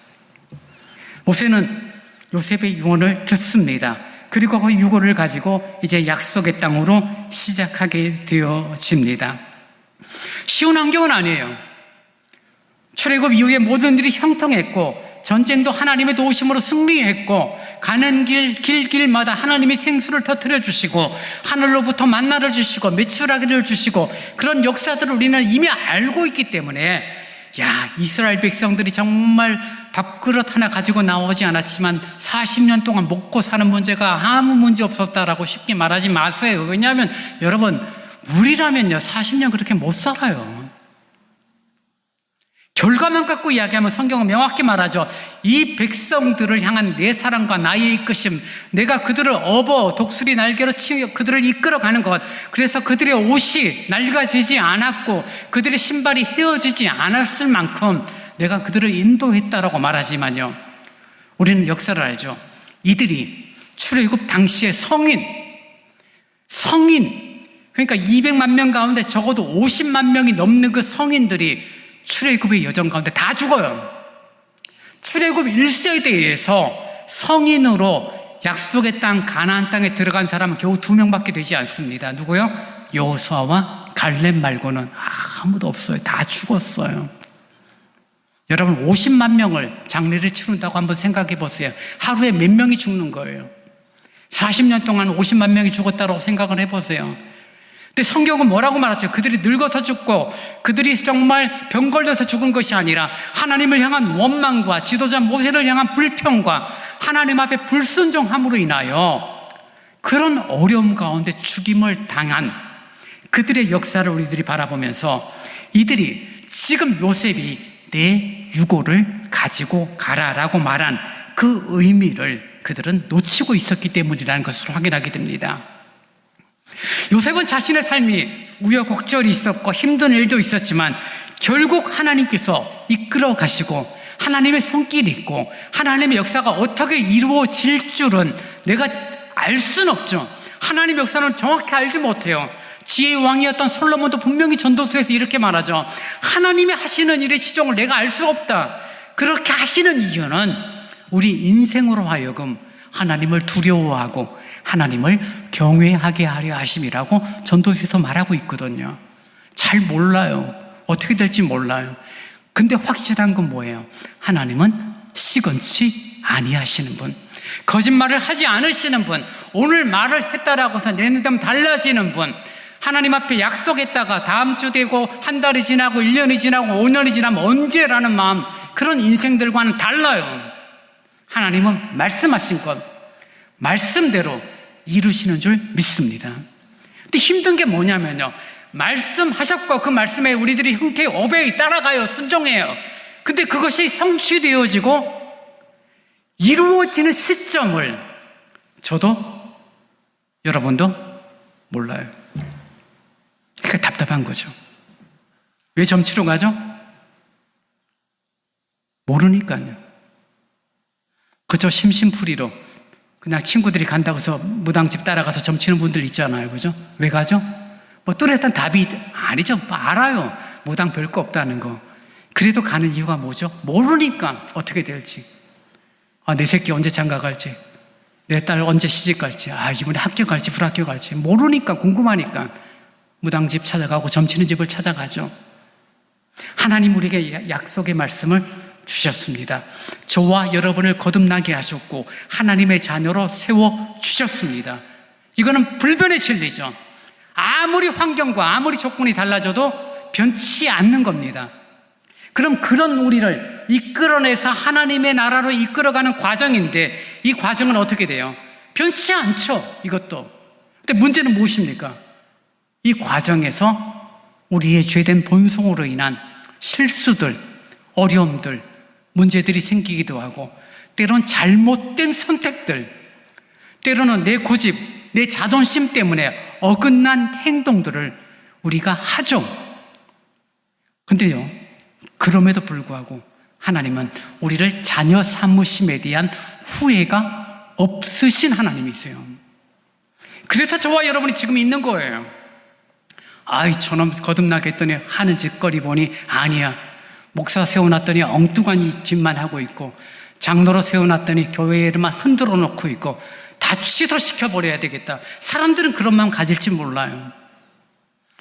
모세는 요셉의 유언을 듣습니다. 그리고 그 유고를 가지고 이제 약속의 땅으로 시작하게 되어집니다. 쉬운 환경은 아니에요. 출애굽 이후에 모든 일이 형통했고 전쟁도 하나님의 도우심으로 승리했고 가는 길마다 하나님이 생수를 터뜨려 주시고 하늘로부터 만나를 주시고 메추라기를 주시고 그런 역사들을 우리는 이미 알고 있기 때문에 이스라엘 백성들이 정말 밥그릇 하나 가지고 나오지 않았지만 40년 동안 먹고 사는 문제가 아무 문제 없었다라고 쉽게 말하지 마세요. 왜냐하면 여러분, 우리라면요 40년 그렇게 못 살아요. 결과만 갖고 이야기하면 성경은 명확히 말하죠. 이 백성들을 향한 내 사랑과 나의 이끄심, 내가 그들을 업어 독수리 날개로 치어 그들을 이끌어가는 것, 그래서 그들의 옷이 낡아지지 않았고 그들의 신발이 헤어지지 않았을 만큼 내가 그들을 인도했다라고 말하지만요, 우리는 역사를 알죠. 이들이 출애굽 당시에 성인 그러니까 200만 명 가운데 적어도 50만 명이 넘는 그 성인들이 출애굽의 여정 가운데 다 죽어요. 출애굽 1세대에서 성인으로 약속의 땅 가나안 땅에 들어간 사람은 겨우 2명밖에 되지 않습니다. 누구요? 여호수아와 갈렙 말고는 아무도 없어요. 다 죽었어요. 여러분, 50만 명을 장례를 치른다고 한번 생각해 보세요. 하루에 몇 명이 죽는 거예요? 40년 동안 50만 명이 죽었다고 생각을 해보세요. 근데 성경은 뭐라고 말하죠? 그들이 늙어서 죽고 그들이 정말 병 걸려서 죽은 것이 아니라 하나님을 향한 원망과 지도자 모세를 향한 불평과 하나님 앞에 불순종함으로 인하여 그런 어려움 가운데 죽임을 당한 그들의 역사를 우리들이 바라보면서 이들이 지금 요셉이 내 유고를 가지고 가라라고 말한 그 의미를 그들은 놓치고 있었기 때문이라는 것을 확인하게 됩니다. 요셉은 자신의 삶이 우여곡절이 있었고 힘든 일도 있었지만 결국 하나님께서 이끌어 가시고 하나님의 손길이 있고 하나님의 역사가 어떻게 이루어질 줄은 내가 알 수는 없죠. 하나님의 역사는 정확히 알지 못해요. 지혜의 왕이었던 솔로몬도 분명히 전도서에서 이렇게 말하죠. 하나님이 하시는 일의 시종을 내가 알 수 없다. 그렇게 하시는 이유는 우리 인생으로 하여금 하나님을 두려워하고 하나님을 경외하게 하려 하심이라고 전도서에서 말하고 있거든요. 잘 몰라요. 어떻게 될지 몰라요. 근데 확실한 건 뭐예요? 하나님은 시건치 아니하시는 분, 거짓말을 하지 않으시는 분, 오늘 말을 했다라고 해서 내년 되면 달라지는 분, 하나님 앞에 약속했다가 다음 주 되고 한 달이 지나고 1년이 지나고 5년이 지나면 언제라는 마음, 그런 인생들과는 달라요. 하나님은 말씀하신 것 말씀대로 이루시는 줄 믿습니다. 근데 힘든 게 뭐냐면요, 말씀하셨고 그 말씀에 우리들이 흔쾌히 오베이 따라가요. 순종해요. 근데 그것이 성취되어지고 이루어지는 시점을 저도 여러분도 몰라요. 그러니까 답답한 거죠. 왜 점치러 가죠? 모르니까요. 그저 심심풀이로 그냥 친구들이 간다고 해서 무당집 따라가서 점치는 분들 있잖아요. 그죠? 왜 가죠? 뭐 뚜렷한 답이 아니죠. 알아요. 무당 별거 없다는 거. 그래도 가는 이유가 뭐죠? 모르니까 어떻게 될지. 내 새끼 언제 장가 갈지, 내 딸 언제 시집 갈지, 이번에 합격할지 불합격할지 모르니까, 궁금하니까 무당집 찾아가고 점치는 집을 찾아가죠. 하나님 우리에게 약속의 말씀을 주셨습니다. 저와 여러분을 거듭나게 하셨고 하나님의 자녀로 세워주셨습니다. 이거는 불변의 진리죠. 아무리 환경과 아무리 조건이 달라져도 변치 않는 겁니다. 그럼 그런 우리를 이끌어내서 하나님의 나라로 이끌어가는 과정인데 이 과정은 어떻게 돼요? 변치 않죠. 이것도. 근데 문제는 무엇입니까? 이 과정에서 우리의 죄된 본성으로 인한 실수들, 어려움들, 문제들이 생기기도 하고 때로는 잘못된 선택들, 때로는 내 고집, 내 자존심 때문에 어긋난 행동들을 우리가 하죠. 근데요, 그럼에도 불구하고 하나님은 우리를 자녀 삼으심에 대한 후회가 없으신 하나님이세요. 그래서 저와 여러분이 지금 있는 거예요. 저놈 거듭나게 했더니 하는 짓거리 보니 아니야. 목사 세워놨더니 엉뚱한 짓만 하고 있고, 장로로 세워놨더니 교회에만 흔들어 놓고 있고, 다 취소시켜버려야 되겠다. 사람들은 그런 마음 가질지 몰라요.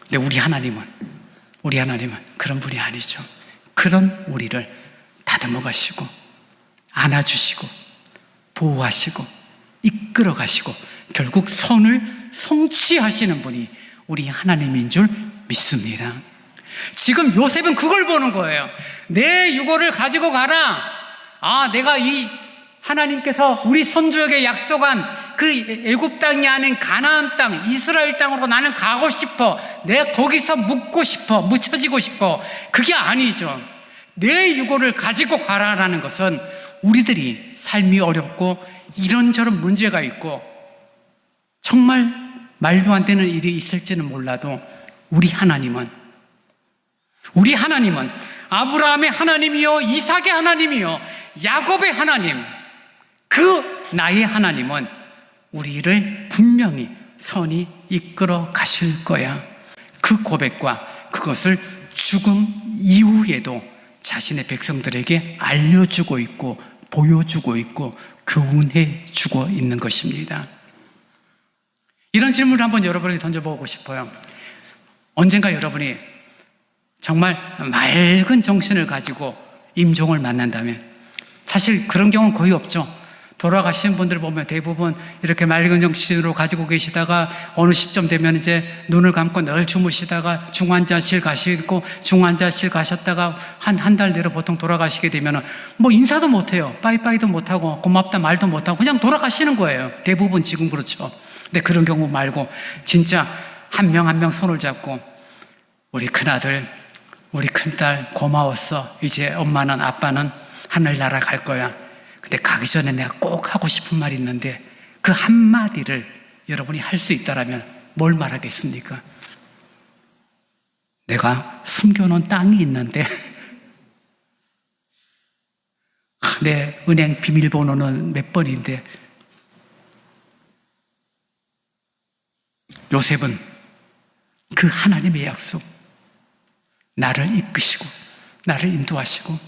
근데 우리 하나님은 그런 분이 아니죠. 그런 우리를 다듬어 가시고 안아주시고 보호하시고 이끌어 가시고 결국 선을 성취하시는 분이 우리 하나님인 줄 믿습니다. 지금 요셉은 그걸 보는 거예요. 내 유고를 가지고 가라. 내가 이 하나님께서 우리 선조에게 약속한 그 애굽 땅이 아닌 가나안 땅, 이스라엘 땅으로 나는 가고 싶어. 내가 거기서 묻고 싶어. 묻혀지고 싶어. 그게 아니죠. 내 유고를 가지고 가라라는 것은 우리들이 삶이 어렵고 이런저런 문제가 있고 정말 말도 안 되는 일이 있을지는 몰라도 우리 하나님은 아브라함의 하나님이요, 이삭의 하나님이요, 야곱의 하나님, 그 나의 하나님은 우리를 분명히 선히 이끌어 가실 거야. 그 고백과 그것을 죽음 이후에도 자신의 백성들에게 알려주고 있고 보여주고 있고 교훈해 주고 있는 것입니다. 이런 질문을 한번 여러분에게 던져보고 싶어요. 언젠가 여러분이 정말 맑은 정신을 가지고 임종을 만난다면, 사실 그런 경우는 거의 없죠. 돌아가신 분들 보면 대부분 이렇게 맑은 정신으로 가지고 계시다가 어느 시점 되면 이제 눈을 감고 늘 주무시다가 중환자실 가시고, 중환자실 가셨다가 한 달 내로 보통 돌아가시게 되면 뭐 인사도 못해요. 빠이빠이도 못하고 고맙다 말도 못하고 그냥 돌아가시는 거예요. 대부분 지금 그렇죠. 근데 그런 경우 말고 진짜 한 명 한 명 손을 잡고, 우리 큰아들, 우리 큰딸 고마웠어. 이제 엄마는 아빠는 하늘나라 갈 거야. 근데 가기 전에 내가 꼭 하고 싶은 말이 있는데, 그 한마디를 여러분이 할 수 있다면 뭘 말하겠습니까? 내가 숨겨놓은 땅이 있는데 내 은행 비밀번호는 몇 번인데, 요셉은 그 하나님의 약속, 나를 이끄시고 나를 인도하시고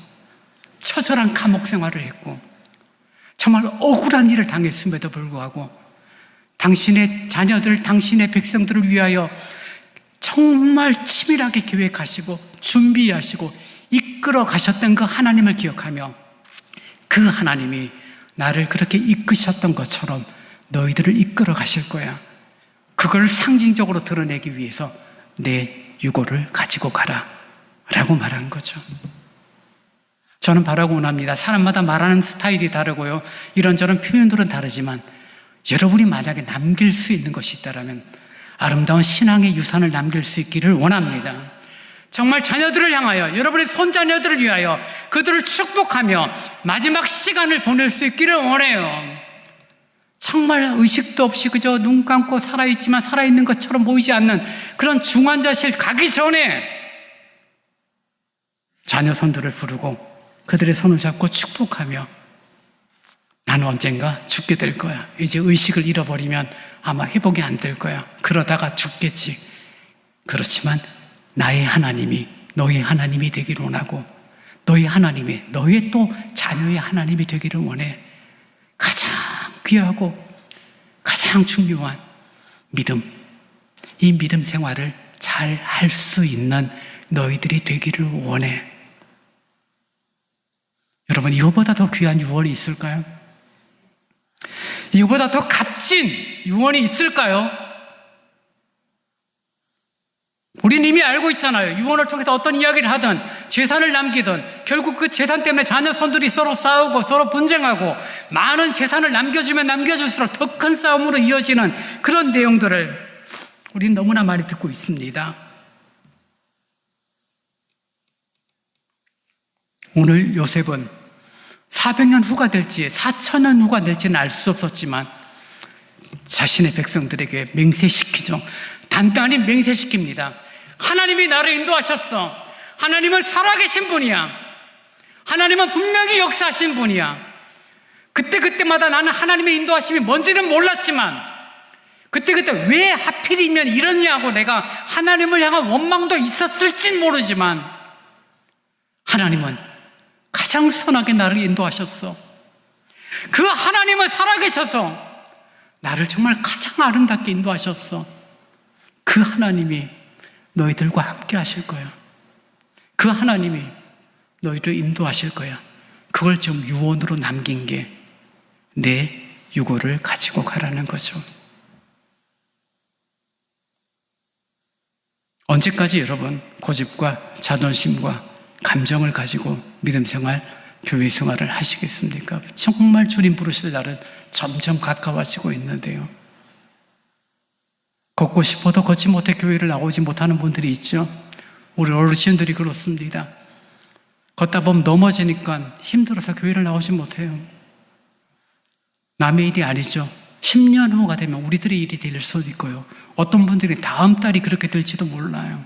처절한 감옥 생활을 했고 정말 억울한 일을 당했음에도 불구하고 당신의 자녀들, 당신의 백성들을 위하여 정말 치밀하게 계획하시고 준비하시고 이끌어 가셨던 그 하나님을 기억하며, 그 하나님이 나를 그렇게 이끄셨던 것처럼 너희들을 이끌어 가실 거야. 그걸 상징적으로 드러내기 위해서 내 유고를 가지고 가라 라고 말한 거죠. 저는 바라고 원합니다. 사람마다 말하는 스타일이 다르고요, 이런저런 표현들은 다르지만 여러분이 만약에 남길 수 있는 것이 있다면 아름다운 신앙의 유산을 남길 수 있기를 원합니다. 정말 자녀들을 향하여, 여러분의 손자녀들을 위하여 그들을 축복하며 마지막 시간을 보낼 수 있기를 원해요. 정말 의식도 없이 그저 눈 감고 살아있지만 살아있는 것처럼 보이지 않는 그런 중환자실 가기 전에 자녀 손들을 부르고 그들의 손을 잡고 축복하며, 나는 언젠가 죽게 될 거야. 이제 의식을 잃어버리면 아마 회복이 안 될 거야. 그러다가 죽겠지. 그렇지만 나의 하나님이 너의 하나님이 되기를 원하고, 너의 하나님이 너의 또 자녀의 하나님이 되기를 원해. 가장 귀하고 가장 중요한 믿음, 이 믿음 생활을 잘 할 수 있는 너희들이 되기를 원해. 여러분, 이거보다 더 귀한 유언이 있을까요? 이거보다 더 값진 유언이 있을까요? 우리는 이미 알고 있잖아요. 유언을 통해서 어떤 이야기를 하든 재산을 남기든 결국 그 재산 때문에 자녀 손들이 서로 싸우고 서로 분쟁하고 많은 재산을 남겨주면 남겨줄수록 더 큰 싸움으로 이어지는 그런 내용들을 우리는 너무나 많이 듣고 있습니다. 오늘 요셉은 400년 후가 될지 4,000년 후가 될지는 알 수 없었지만 자신의 백성들에게 맹세시키죠. 단단히 맹세시킵니다. 하나님이 나를 인도하셨어. 하나님은 살아계신 분이야. 하나님은 분명히 역사하신 분이야. 그때마다 나는 하나님의 인도하심이 뭔지는 몰랐지만 그때 왜 하필이면 이러냐고 내가 하나님을 향한 원망도 있었을진 모르지만 하나님은 가장 선하게 나를 인도하셨어. 그 하나님은 살아계셔서 나를 정말 가장 아름답게 인도하셨어. 그 하나님이 너희들과 함께 하실 거야. 그 하나님이 너희를 인도하실 거야. 그걸 좀 유언으로 남긴 게 내 유고를 가지고 가라는 거죠. 언제까지 여러분 고집과 자존심과 감정을 가지고 믿음 생활, 교회 생활을 하시겠습니까? 정말 주님 부르실 날은 점점 가까워지고 있는데요. 걷고 싶어도 걷지 못해 교회를 나오지 못하는 분들이 있죠. 우리 어르신들이 그렇습니다. 걷다 보면 넘어지니까 힘들어서 교회를 나오지 못해요. 남의 일이 아니죠. 10년 후가 되면 우리들의 일이 될 수도 있고요. 어떤 분들이 다음 달이 그렇게 될지도 몰라요.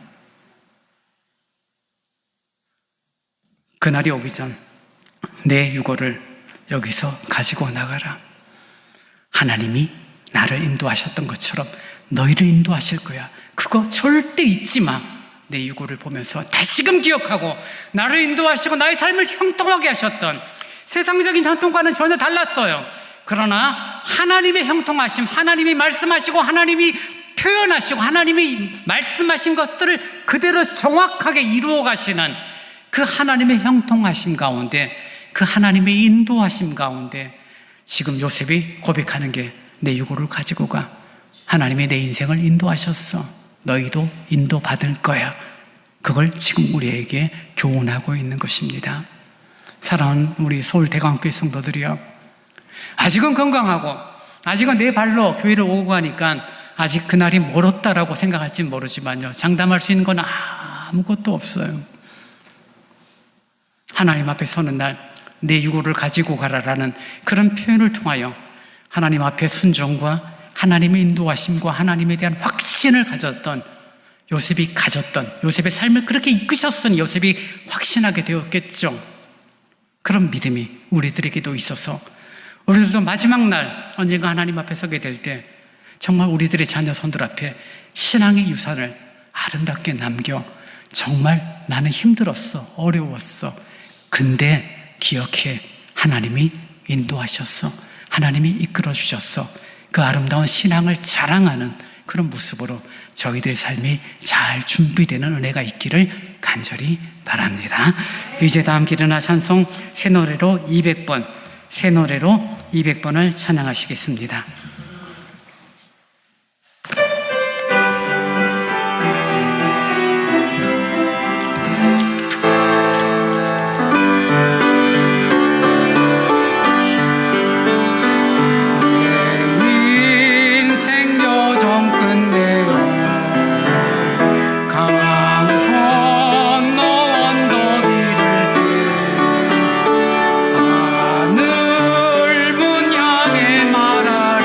그날이 오기 전 내 유고를 여기서 가지고 나가라. 하나님이 나를 인도하셨던 것처럼 너희를 인도하실 거야. 그거 절대 잊지 마. 내 유고를 보면서 다시금 기억하고 나를 인도하시고 나의 삶을 형통하게 하셨던, 세상적인 형통과는 전혀 달랐어요. 그러나 하나님의 형통하심, 하나님이 말씀하시고 하나님이 표현하시고 하나님이 말씀하신 것들을 그대로 정확하게 이루어 가시는 그 하나님의 형통하심 가운데, 그 하나님의 인도하심 가운데 지금 요셉이 고백하는 게 내 유고를 가지고 가. 하나님이 내 인생을 인도하셨어. 너희도 인도받을 거야. 그걸 지금 우리에게 교훈하고 있는 것입니다. 사랑하는 우리 서울대강교회 성도들이요, 아직은 건강하고 아직은 내 발로 교회를 오고 가니까 아직 그날이 멀었다라고 생각할지 모르지만요, 장담할 수 있는 건 아무것도 없어요. 하나님 앞에 서는 날 내 유고를 가지고 가라라는 그런 표현을 통하여 하나님 앞에 순종과 하나님의 인도하심과 하나님에 대한 확신을 가졌던 요셉이 가졌던, 요셉의 삶을 그렇게 이끄셨으니 요셉이 확신하게 되었겠죠. 그런 믿음이 우리들에게도 있어서 우리들도 마지막 날 언젠가 하나님 앞에 서게 될 때 정말 우리들의 자녀 손들 앞에 신앙의 유산을 아름답게 남겨, 정말 나는 힘들었어, 어려웠어, 근데 기억해, 하나님이 인도하셨어, 하나님이 이끌어 주셨어, 그 아름다운 신앙을 자랑하는 그런 모습으로 저희들의 삶이 잘 준비되는 은혜가 있기를 간절히 바랍니다. 이제 다 함께 일어나 찬송 새 노래로 200번, 새 노래로 200번을 찬양하시겠습니다. 하늘 문 향해 말하리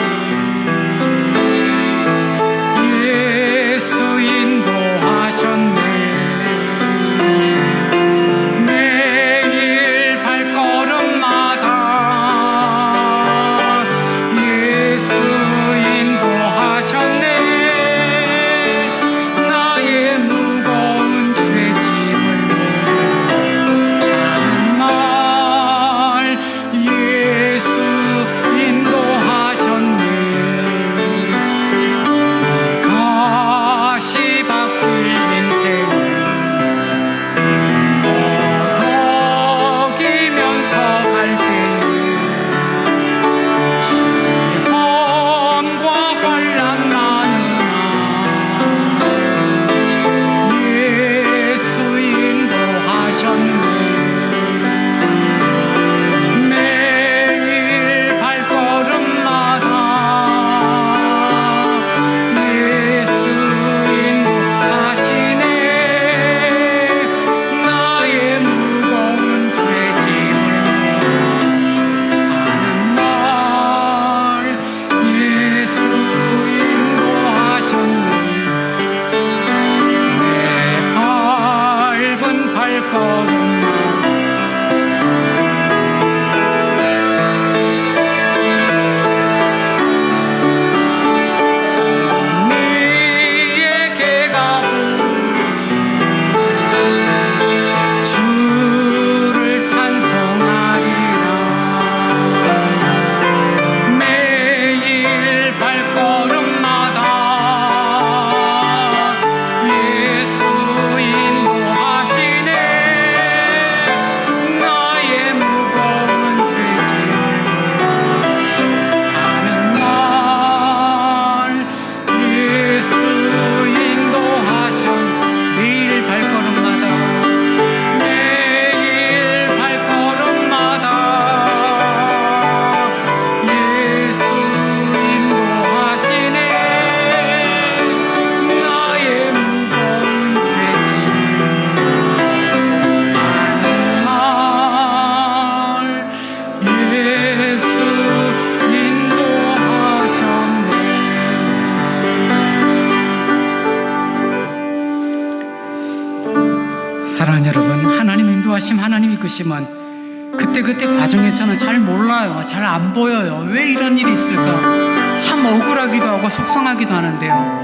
인도하심, 하나님 이끄심은 그때그때 과정에서는 잘 몰라요. 잘 안 보여요. 왜 이런 일이 있을까? 참 억울하기도 하고 속상하기도 하는데요.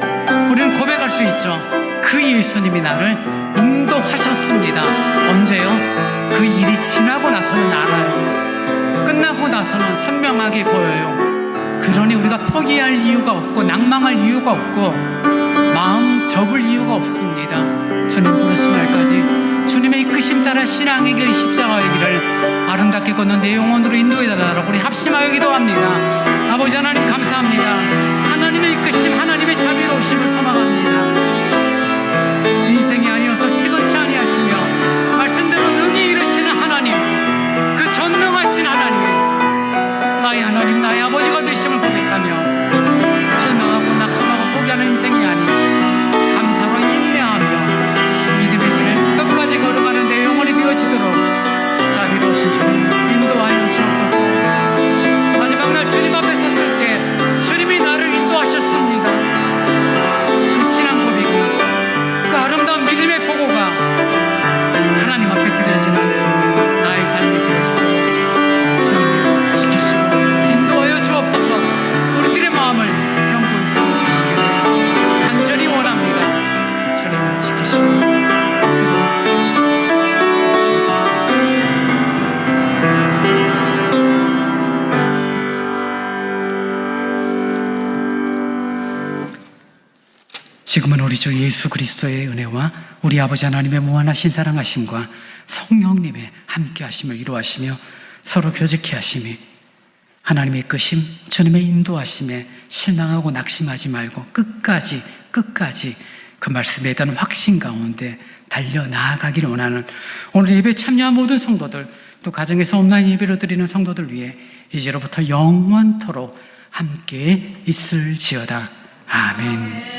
우리는 고백할 수 있죠. 그 예수님이 나를 인도하셨습니다. 언제요? 그 일이 지나고 나서는 알아요. 끝나고 나서는 선명하게 보여요. 그러니 우리가 포기할 이유가 없고 낭망할 이유가 없고 마음 접을 이유가 없습니다. 주님 부르신 날까지 주님의 이끄심 따라 신앙의 길, 십자가의 길을 아름답게 걷는 내 영혼으로 인도해달라고 우리 합심하여 기도합니다. 아버지 하나님 감사합니다. 하나님의 이끄심, 하나님의 자비로우심을 소망합니다. 인생이 아니어서 시건치 아니하시며 말씀대로 능히 이루시는 하나님, 그 전능하신 하나님, 나의 하나님, 나의 아버지가 되심을 고백하며 실망하고 낙심하고 포기하는 인생이 아닌 감사로 인내하며 믿음의 길을 끝까지 걸어가는 내 영혼이 되어지도록 자비로우신 주님 인도하여 주옵소서. 마지막 날 주님 앞에 섰을 때 주님이 나를 인도하셨습니다. 그 신앙 고백이, 그 아름다운 믿음의 보고가 하나님 앞에 드려지는 나의 삶이 되어지도록 주님이 지키시고 인도하여 주옵소서. 우리들의 마음을 경고히 세워주시기를 간절히 원합니다. 주님 지키시고 지금은 우리 주 예수 그리스도의 은혜와 우리 아버지 하나님의 무한하신 사랑하심과 성령님의 함께하심을 이루하시며 서로 교제케 하심이 하나님의 이끄심, 주님의 인도하심에 실망하고 낙심하지 말고 끝까지 그 말씀에 대한 확신 가운데 달려나아가기를 원하는 오늘 예배 참여한 모든 성도들, 또 가정에서 온라인 예배로 드리는 성도들 위해 이제로부터 영원토록 함께 있을지어다. 아멘.